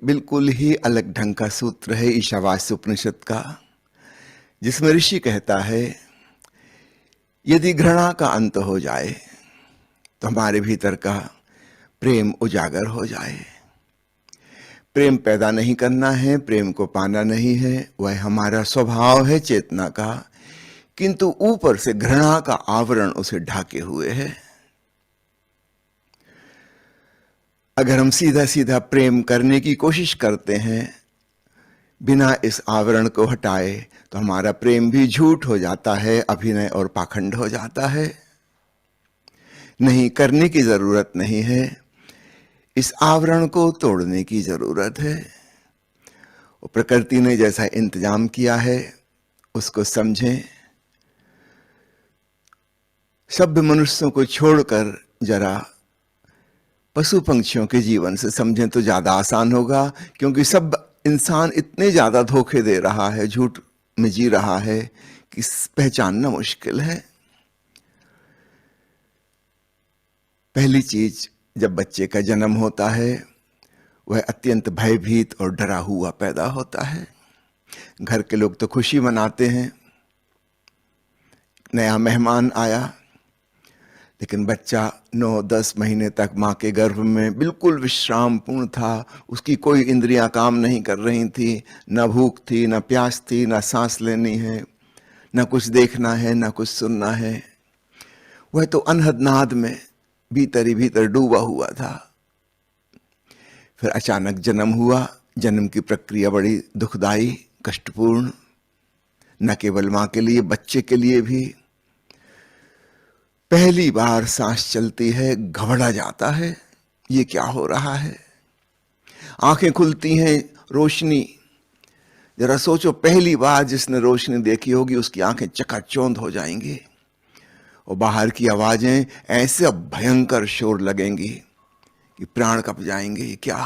बिल्कुल ही अलग ढंग का सूत्र है ईशावास्य उपनिषद का, जिसमें ऋषि कहता है यदि घृणा का अंत हो जाए तो हमारे भीतर का प्रेम उजागर हो जाए। प्रेम पैदा नहीं करना है, प्रेम को पाना नहीं है, वह हमारा स्वभाव है चेतना का, किंतु ऊपर से घृणा का आवरण उसे ढाके हुए है। अगर हम सीधा सीधा प्रेम करने की कोशिश करते हैं बिना इस आवरण को हटाए तो हमारा प्रेम भी झूठ हो जाता है, अभिनय और पाखंड हो जाता है। नहीं करने की जरूरत नहीं है, इस आवरण को तोड़ने की जरूरत है। प्रकृति ने जैसा इंतजाम किया है उसको समझें। सभ्य मनुष्यों को छोड़कर जरा पशु पंक्षियों के जीवन से समझें तो ज्यादा आसान होगा, क्योंकि सब इंसान इतने ज्यादा धोखे दे रहा है, झूठ में जी रहा है कि पहचानना मुश्किल है। पहली चीज, जब बच्चे का जन्म होता है वह अत्यंत भयभीत और डरा हुआ पैदा होता है। घर के लोग तो खुशी मनाते हैं, नया मेहमान आया, लेकिन बच्चा 9-10 महीने तक माँ के गर्भ में बिल्कुल विश्राम पूर्ण था। उसकी कोई इंद्रियां काम नहीं कर रही थी, न भूख थी, न प्यास थी, न सांस लेनी है, न कुछ देखना है, न कुछ सुनना है। वह तो अनहद नाद में भीतर ही भीतर डूबा हुआ था। फिर अचानक जन्म हुआ। जन्म की प्रक्रिया बड़ी दुखदाई, कष्टपूर्ण, न केवल माँ के लिए, बच्चे के लिए भी। पहली बार सांस चलती है, घबरा जाता है, ये क्या हो रहा है। आंखें खुलती हैं, रोशनी, जरा सोचो पहली बार जिसने रोशनी देखी होगी उसकी आंखें चकाचौंध हो जाएंगी और बाहर की आवाजें ऐसे भयंकर शोर लगेंगी कि प्राण कप जाएंगे। ये क्या।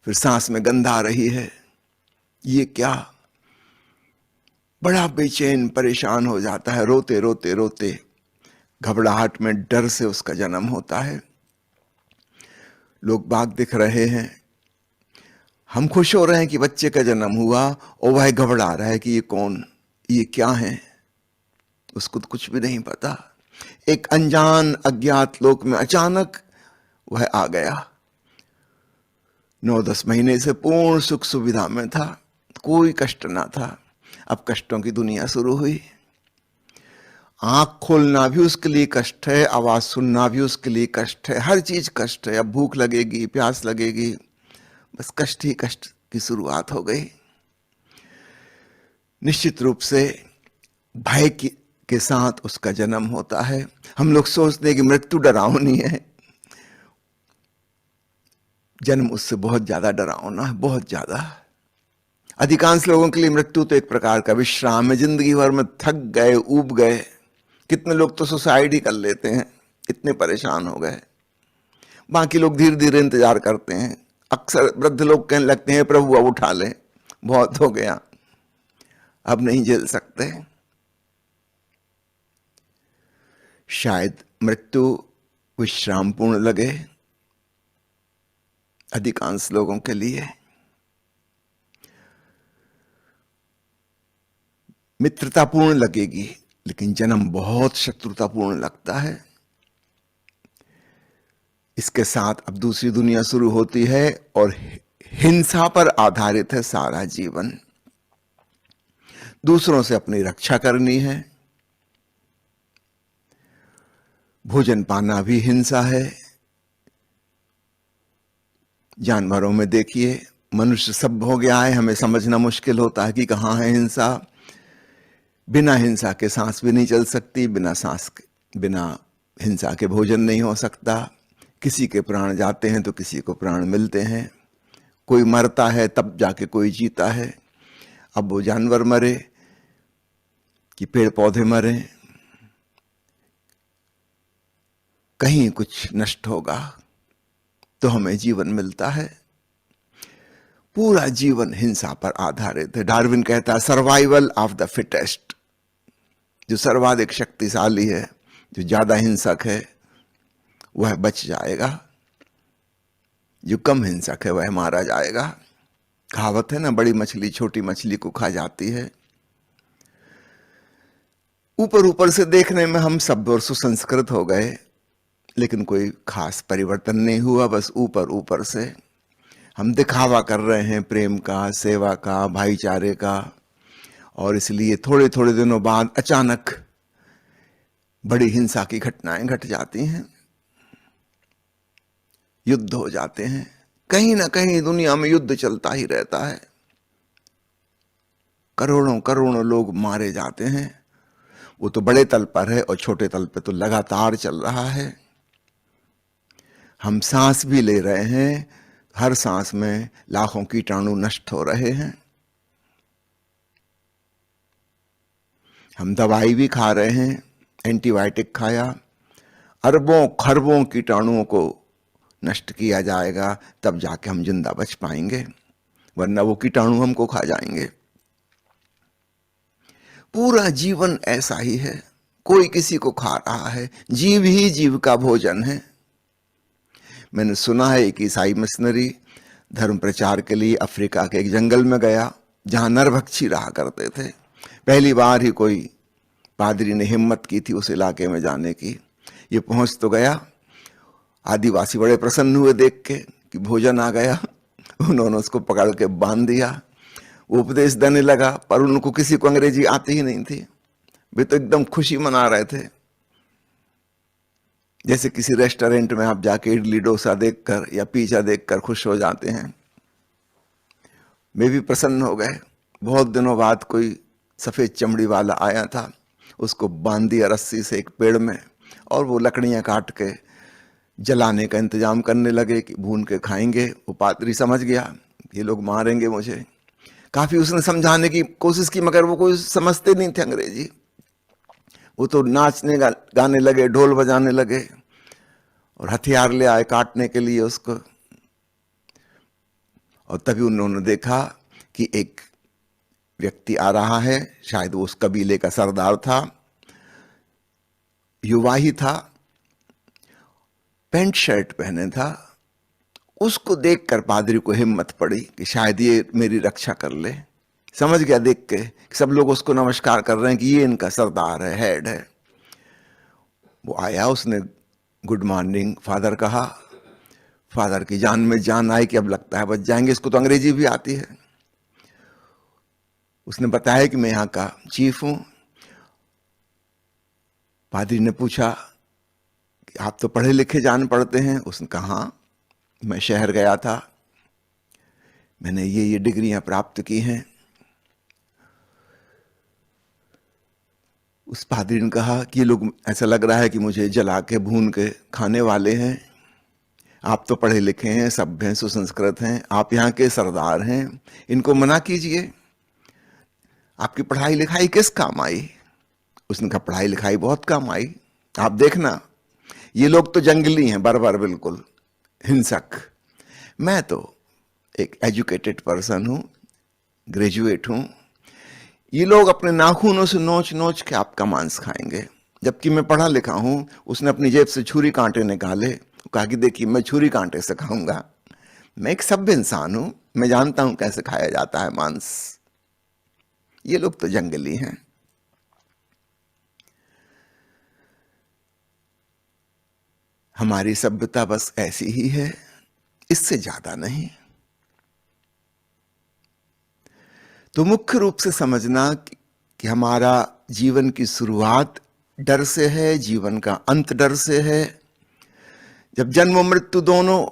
फिर सांस में गंध आ रही है, ये क्या। बड़ा बेचैन परेशान हो जाता है, रोते रोते रोते घबराहट में डर से उसका जन्म होता है। लोग बाग दिख रहे हैं, हम खुश हो रहे हैं कि बच्चे का जन्म हुआ और वह घबरा रहा है कि ये कौन, ये क्या है। उसको तो कुछ भी नहीं पता। एक अनजान अज्ञात लोक में अचानक वह आ गया। 9-10 महीने से पूर्ण सुख सुविधा में था, कोई कष्ट ना था। अब कष्टों की दुनिया शुरू हुई। आंख खोलना भी उसके लिए कष्ट है, आवाज सुनना भी उसके लिए कष्ट है, हर चीज कष्ट है। अब भूख लगेगी, प्यास लगेगी, बस कष्ट ही कष्ट की शुरुआत हो गई। निश्चित रूप से भय के साथ उसका जन्म होता है। हम लोग सोचते हैं कि मृत्यु डरावनी है, जन्म उससे बहुत ज्यादा डरावना है, बहुत ज्यादा। अधिकांश लोगों के लिए मृत्यु तो एक प्रकार का विश्राम है। जिंदगी भर में थक गए, ऊब गए, कितने लोग तो सुसाइड ही कर लेते हैं, इतने परेशान हो गए। बाकी लोग धीरे धीरे इंतजार करते हैं। अक्सर वृद्ध लोग कहने लगते हैं प्रभु अब उठा ले, बहुत हो गया, अब नहीं झेल सकते। शायद मृत्यु विश्रामपूर्ण लगे अधिकांश लोगों के लिए, मित्रतापूर्ण लगेगी, लेकिन जन्म बहुत शत्रुतापूर्ण लगता है। इसके साथ अब दूसरी दुनिया शुरू होती है और हिंसा पर आधारित है सारा जीवन। दूसरों से अपनी रक्षा करनी है। भोजन पाना भी हिंसा है। जानवरों में देखिए, मनुष्य सब हो गया है, हमें समझना मुश्किल होता है कि कहां है हिंसा। बिना हिंसा के सांस भी नहीं चल सकती, बिना हिंसा के भोजन नहीं हो सकता। किसी के प्राण जाते हैं तो किसी को प्राण मिलते हैं। कोई मरता है तब जाके कोई जीता है। अब वो जानवर मरे कि पेड़ पौधे मरे, कहीं कुछ नष्ट होगा तो हमें जीवन मिलता है। पूरा जीवन हिंसा पर आधारित है। डार्विन कहता है सर्वाइवल ऑफ द फिटेस्ट। जो सर्वाधिक शक्तिशाली है, जो ज्यादा हिंसक है, वह बच जाएगा। जो कम हिंसक है वह मारा जाएगा। कहावत है ना, बड़ी मछली छोटी मछली को खा जाती है। ऊपर ऊपर से देखने में हम सब और सुसंस्कृत हो गए, लेकिन कोई खास परिवर्तन नहीं हुआ। बस ऊपर ऊपर से हम दिखावा कर रहे हैं प्रेम का, सेवा का, भाईचारे का, और इसलिए थोड़े थोड़े दिनों बाद अचानक बड़ी हिंसा की घटनाएं घट जाती हैं, युद्ध हो जाते हैं। कहीं ना कहीं दुनिया में युद्ध चलता ही रहता है, करोड़ों करोड़ों लोग मारे जाते हैं। वो तो बड़े तल पर है, और छोटे तल पे तो लगातार चल रहा है। हम सांस भी ले रहे हैं, हर सांस में लाखों कीटाणु नष्ट हो रहे हैं। हम दवाई भी खा रहे हैं, एंटीबायोटिक खाया, अरबों खरबों कीटाणुओं को नष्ट किया जाएगा, तब जाके हम जिंदा बच पाएंगे, वरना वो कीटाणु हमको खा जाएंगे। पूरा जीवन ऐसा ही है, कोई किसी को खा रहा है। जीव ही जीव का भोजन है। मैंने सुना है एक ईसाई मिशनरी धर्म प्रचार के लिए अफ्रीका के एक जंगल में गया, जहां नरभक्षी रहा करते थे। पहली बार ही कोई पादरी ने हिम्मत की थी उस इलाके में जाने की। ये पहुंच तो गया, आदिवासी बड़े प्रसन्न हुए देख के कि भोजन आ गया। उन्होंने उसको पकड़ के बांध दिया, वो उपदेश देने लगा, पर उनको किसी को अंग्रेजी आती ही नहीं थी। वे तो एकदम खुशी मना रहे थे, जैसे किसी रेस्टोरेंट में आप जाके इडली डोसा देखकर या पिज्जा देखकर खुश हो जाते हैं। वे भी प्रसन्न हो गए। बहुत दिनों बाद कोई सफेद चमड़ी वाला आया था, उसको बांध दिया रस्सी से एक पेड़ में, और वो लकड़ियां काट के जलाने का इंतजाम करने लगे कि भून के खाएंगे। वो पादरी समझ गया ये लोग मारेंगे मुझे। काफी उसने समझाने की कोशिश की, मगर वो कोई समझते नहीं थे अंग्रेजी। वो तो नाचने गाने लगे, ढोल बजाने लगे, और हथियार ले आए काटने के लिए उसको। और तभी उन्होंने देखा कि एक व्यक्ति आ रहा है, शायद वो उस कबीले का सरदार था, युवा ही था, पैंट शर्ट पहने था। उसको देखकर पादरी को हिम्मत पड़ी कि शायद ये मेरी रक्षा कर ले। समझ गया देख के कि सब लोग उसको नमस्कार कर रहे हैं कि ये इनका सरदार है, हेड है। वो आया, उसने गुड मॉर्निंग फादर कहा। फादर की जान में जान आई कि अब लगता है बच जाएंगे, इसको तो अंग्रेजी भी आती है। उसने बताया कि मैं यहाँ का चीफ हूं। पादरी ने पूछा कि आप तो पढ़े लिखे जान पड़ते हैं। उसने कहा हाँ, मैं शहर गया था, मैंने ये डिग्रियां प्राप्त की हैं। उस पादरी ने कहा कि ये लोग, ऐसा लग रहा है कि मुझे जला के भून के खाने वाले हैं। आप तो पढ़े लिखे हैं, सभ्य हैं, सुसंस्कृत हैं, आप यहाँ के सरदार हैं, इनको मना कीजिए। आपकी पढ़ाई लिखाई किस काम आई? उसने कहा पढ़ाई लिखाई बहुत काम आई। आप देखना, ये लोग तो जंगली हैं, बर्बर, बिल्कुल हिंसक। मैं तो एक एजुकेटेड पर्सन हूं, ग्रेजुएट हूं। ये लोग अपने नाखूनों से नोच नोच के आपका मांस खाएंगे, जबकि मैं पढ़ा लिखा हूं। उसने अपनी जेब से छुरी कांटे निकाले, कहा कि देखिए मैं छुरी कांटे से खाऊंगा, मैं एक सभ्य इंसान हूं, मैं जानता हूं कैसे खाया जाता है मांस। ये लोग तो जंगली हैं। हमारी सभ्यता बस ऐसी ही है, इससे ज्यादा नहीं। तो मुख्य रूप से समझना कि हमारा जीवन की शुरुआत डर से है, जीवन का अंत डर से है। जब जन्म मृत्यु दोनों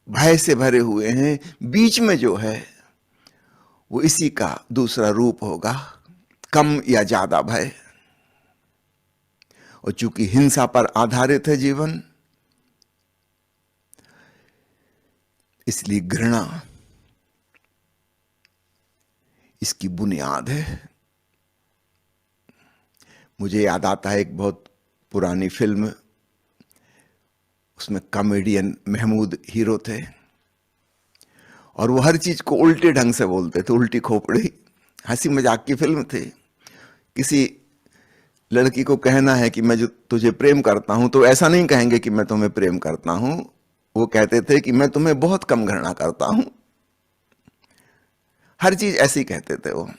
भय से भरे हुए हैं, बीच में जो है वो इसी का दूसरा रूप होगा, कम या ज्यादा भय। और चूंकि हिंसा पर आधारित है जीवन, इसलिए घृणा इसकी बुनियाद है। मुझे याद आता है एक बहुत पुरानी फिल्म, उसमें कॉमेडियन महमूद हीरो थे, और वो हर चीज को उल्टे ढंग से बोलते थे, उल्टी खोपड़ी। हंसी मजाक की फिल्म थी। किसी लड़की को कहना है कि मैं जो तुझे प्रेम करता हूं, तो ऐसा नहीं कहेंगे कि मैं तुम्हें प्रेम करता हूं, वो कहते थे कि मैं तुम्हें बहुत कम घृणा करता हूं। हर चीज ऐसी कहते थे वो।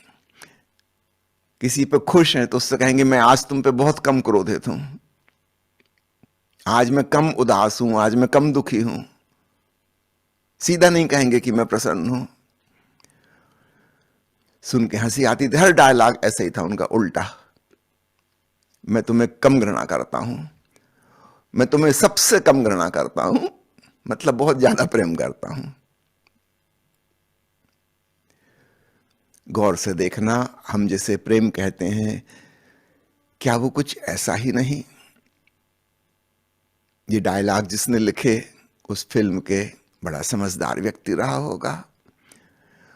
किसी पे खुश हैं तो उससे कहेंगे मैं आज तुम पे बहुत कम क्रोधित हूं, आज मैं कम उदास हूं, आज मैं कम दुखी हूं। सीधा नहीं कहेंगे कि मैं प्रसन्न हूं। सुन के हंसी आती थी। हर डायलॉग ऐसे ही था उनका उल्टा। मैं तुम्हें कम घृणा करता हूं, मैं तुम्हें सबसे कम घृणा करता हूं, मतलब बहुत ज्यादा प्रेम करता हूं। गौर से देखना, हम जिसे प्रेम कहते हैं, क्या वो कुछ ऐसा ही नहीं? ये डायलॉग जिसने लिखे उस फिल्म के बड़ा समझदार व्यक्ति रहा होगा।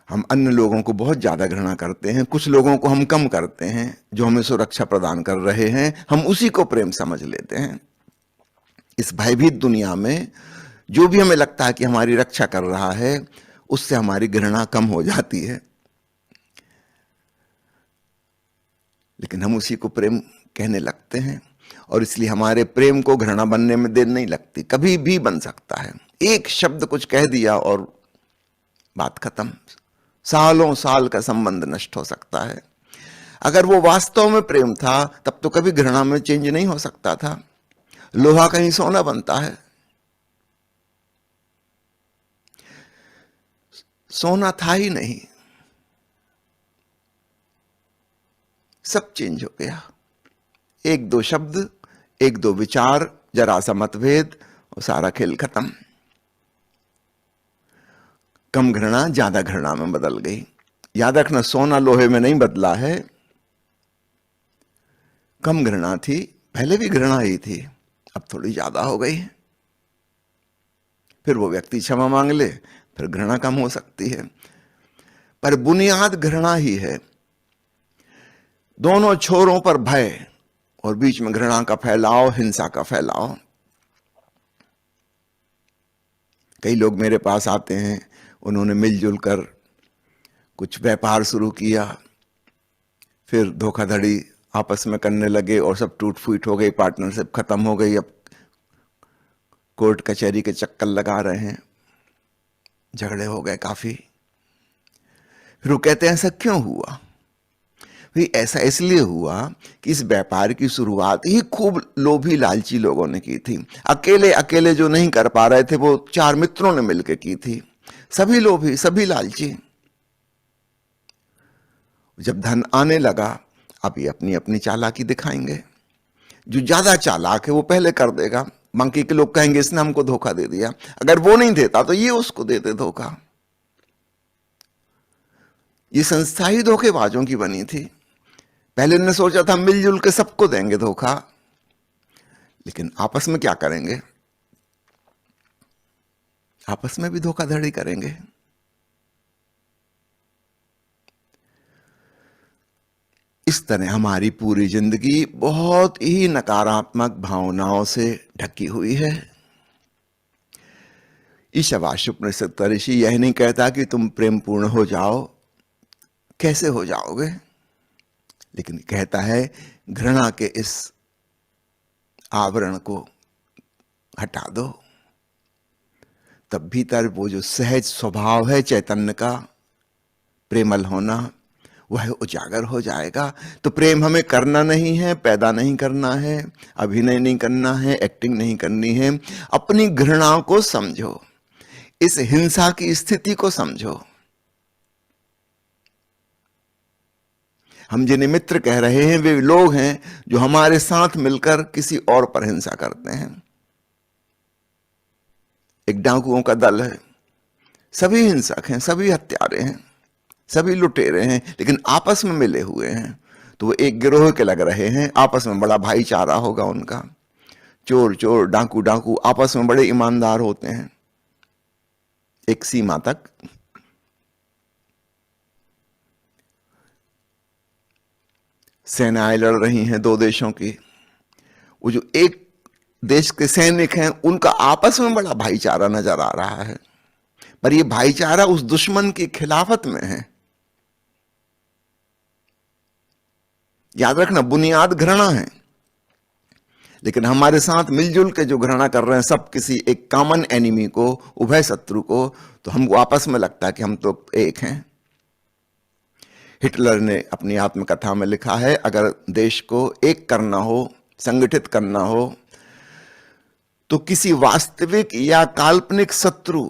हम अन्य लोगों को बहुत ज्यादा घृणा करते हैं, कुछ लोगों को हम कम करते हैं, जो हमें सुरक्षा प्रदान कर रहे हैं, हम उसी को प्रेम समझ लेते हैं। इस भयभीत दुनिया में जो भी हमें लगता है कि हमारी रक्षा कर रहा है, उससे हमारी घृणा कम हो जाती है, लेकिन हम उसी को प्रेम कहने लगते हैं। और इसलिए हमारे प्रेम को घृणा बनने में देर नहीं लगती, कभी भी बन सकता है। एक शब्द कुछ कह दिया और बात खत्म, सालों साल का संबंध नष्ट हो सकता है। अगर वो वास्तव में प्रेम था तब तो कभी घृणा में चेंज नहीं हो सकता था। लोहा कहीं सोना बनता है? सोना था ही नहीं, सब चेंज हो गया। एक दो शब्द, एक दो विचार, जरा सा मतभेद और सारा खेल खत्म। कम घृणा ज्यादा घृणा में बदल गई। याद रखना, सोना लोहे में नहीं बदला है। कम घृणा थी, पहले भी घृणा ही थी, अब थोड़ी ज्यादा हो गई। फिर वो व्यक्ति क्षमा मांग ले, फिर घृणा कम हो सकती है, पर बुनियाद घृणा ही है। दोनों छोरों पर भय और बीच में घृणा का फैलाव, हिंसा का फैलाव। कई लोग मेरे पास आते हैं, उन्होंने मिलजुल कर कुछ व्यापार शुरू किया, फिर धोखाधड़ी आपस में करने लगे और सब टूट फूट हो गई, पार्टनरशिप खत्म हो गई। अब कोर्ट कचहरी के चक्कर लगा रहे हैं, झगड़े हो गए काफी। फिर वो कहते हैं ऐसा क्यों हुआ? भाई ऐसा इसलिए हुआ कि इस व्यापार की शुरुआत ही खूब लोभी लालची लोगों ने की थी। अकेले अकेले जो नहीं कर पा रहे थे, वो चार मित्रों ने मिलकर की थी। सभी लोभी, सभी लालची। जब धन आने लगा, अब ये अपनी अपनी चालाकी दिखाएंगे। जो ज्यादा चालाक है वो पहले कर देगा, बाकी के लोग कहेंगे इसने हमको धोखा दे दिया। अगर वो नहीं देता तो ये उसको देते धोखा। ये संस्था ही धोखेबाजों की बनी थी। पहले इन्होंने सोचा था मिलजुल के सबको देंगे धोखा, लेकिन आपस में क्या करेंगे? आपस में भी धोखाधड़ी करेंगे। इस तरह हमारी पूरी जिंदगी बहुत ही नकारात्मक भावनाओं से ढकी हुई है। ईशावास्योपनिषद ऋषि यह नहीं कहता कि तुम प्रेम पूर्ण हो जाओ, कैसे हो जाओगे, लेकिन कहता है घृणा के इस आवरण को हटा दो, तब भीतर वो जो सहज स्वभाव है चैतन्य का, प्रेमल होना, वह उजागर हो जाएगा। तो प्रेम हमें करना नहीं है, पैदा नहीं करना है, अभिनय नहीं करना है, एक्टिंग नहीं करनी है। अपनी घृणा को समझो, इस हिंसा की स्थिति को समझो। हम जिन्हें मित्र कह रहे हैं वे लोग हैं जो हमारे साथ मिलकर किसी और पर हिंसा करते हैं। एक डाकुओं का दल है, सभी हिंसक हैं, सभी हत्यारे हैं, सभी लुटेरे हैं, लेकिन आपस में मिले हुए हैं, तो वो एक गिरोह के लग रहे हैं। आपस में बड़ा भाईचारा होगा उनका। चोर चोर, डाकू डाकू आपस में बड़े ईमानदार होते हैं एक सीमा तक। सेनाएं लड़ रही हैं दो देशों की, वो जो एक देश के सैनिक हैं उनका आपस में बड़ा भाईचारा नजर आ रहा है, पर यह भाईचारा उस दुश्मन की खिलाफत में है। याद रखना, बुनियाद घृणा है। लेकिन हमारे साथ मिलजुल के जो घृणा कर रहे हैं सब किसी एक कॉमन एनिमी को, उभय शत्रु को, तो हमको आपस में लगता है कि हम तो एक हैं। हिटलर ने अपनी आत्मकथा में लिखा है, अगर देश को एक करना हो, संगठित करना हो, तो किसी वास्तविक या काल्पनिक शत्रु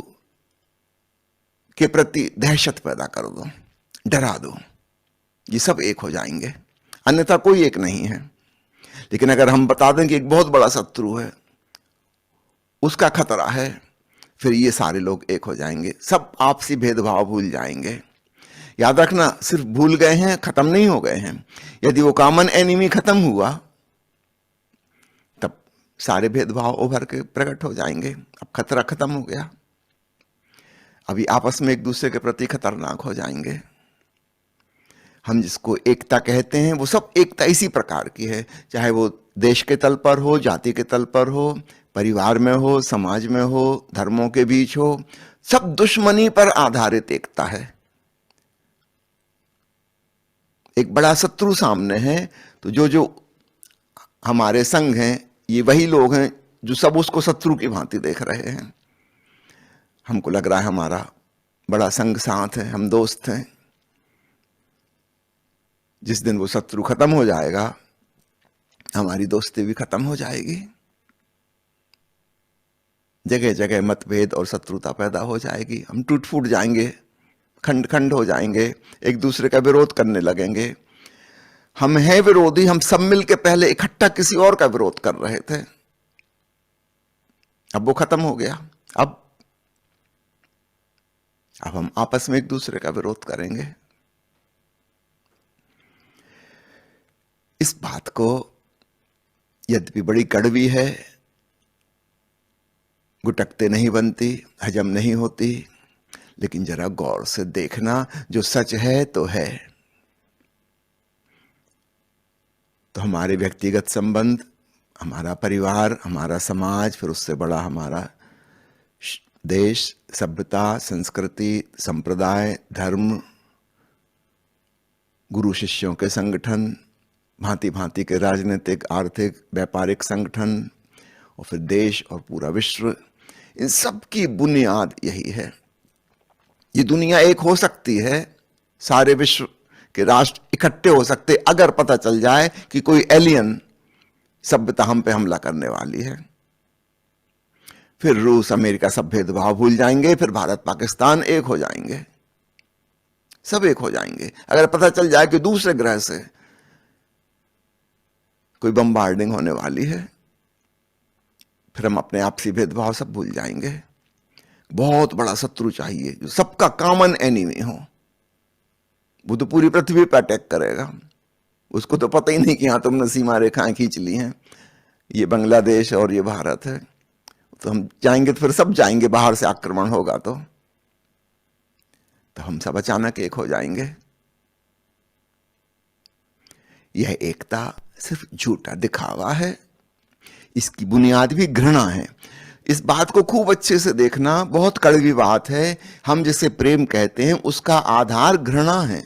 के प्रति दहशत पैदा कर दो, डरा दो, ये सब एक हो जाएंगे, अन्यथा कोई एक नहीं है। लेकिन अगर हम बता दें कि एक बहुत बड़ा शत्रु है, उसका खतरा है, फिर ये सारे लोग एक हो जाएंगे, सब आपसी भेदभाव भूल जाएंगे। याद रखना, सिर्फ भूल गए हैं, खत्म नहीं हो गए हैं। यदि वो कॉमन एनिमी खत्म हुआ, तब सारे भेदभाव उभर के प्रकट हो जाएंगे। अब खतरा खत्म हो गया, अभी आपस में एक दूसरे के प्रति खतरनाक हो जाएंगे। हम जिसको एकता कहते हैं, वो सब एकता इसी प्रकार की है, चाहे वो देश के तल पर हो, जाति के तल पर हो, परिवार में हो, समाज में हो, धर्मों के बीच हो, सब दुश्मनी पर आधारित एकता है। एक बड़ा शत्रु सामने है, तो जो हमारे संग हैं, ये वही लोग हैं जो सब उसको शत्रु की भांति देख रहे हैं। हमको लग रहा है हमारा बड़ा संग साथ है, हम दोस्त हैं। जिस दिन वो शत्रु खत्म हो जाएगा, हमारी दोस्ती भी खत्म हो जाएगी। जगह जगह मतभेद और शत्रुता पैदा हो जाएगी, हम टूट फूट जाएंगे, खंड खंड हो जाएंगे, एक दूसरे का विरोध करने लगेंगे। हम हैं विरोधी, हम सब मिलके पहले इकट्ठा किसी और का विरोध कर रहे थे, अब वो खत्म हो गया। अब हम आपस में एक दूसरे का विरोध करेंगे। इस बात को यद्यपि बड़ी कड़वी है, गुटकते नहीं बनती, हजम नहीं होती, लेकिन जरा गौर से देखना, जो सच है तो है। तो हमारे व्यक्तिगत संबंध, हमारा परिवार, हमारा समाज, फिर उससे बड़ा हमारा देश, सभ्यता, संस्कृति, संप्रदाय, धर्म, गुरु शिष्यों के संगठन, भांति भांति के राजनीतिक, आर्थिक, व्यापारिक संगठन, और फिर देश और पूरा विश्व, इन सब की बुनियाद यही है। ये दुनिया एक हो सकती है, सारे विश्व के राष्ट्र इकट्ठे हो सकते, अगर पता चल जाए कि कोई एलियन सभ्यता हम पे हमला करने वाली है। फिर रूस अमेरिका सब भेदभाव भूल जाएंगे, फिर भारत पाकिस्तान एक हो जाएंगे, सब एक हो जाएंगे। अगर पता चल जाए कि दूसरे ग्रह से कोई बम्बार्डिंग होने वाली है, फिर हम अपने आपसी भेदभाव सब भूल जाएंगे। बहुत बड़ा शत्रु चाहिए जो सबका कॉमन एनिमी हो। वो तो पूरी पृथ्वी पर अटैक करेगा, उसको तो पता ही नहीं कि हाँ तुमने सीमा रेखाएं खींच ली हैं, ये बांग्लादेश और ये भारत है। तो हम जाएंगे तो फिर सब जाएंगे, बाहर से आक्रमण होगा तो हम सब अचानक एक हो जाएंगे। यह एकता सिर्फ झूठा दिखावा है, इसकी बुनियाद भी घृणा है। इस बात को खूब अच्छे से देखना, बहुत कड़वी बात है। हम जिसे प्रेम कहते हैं उसका आधार घृणा है।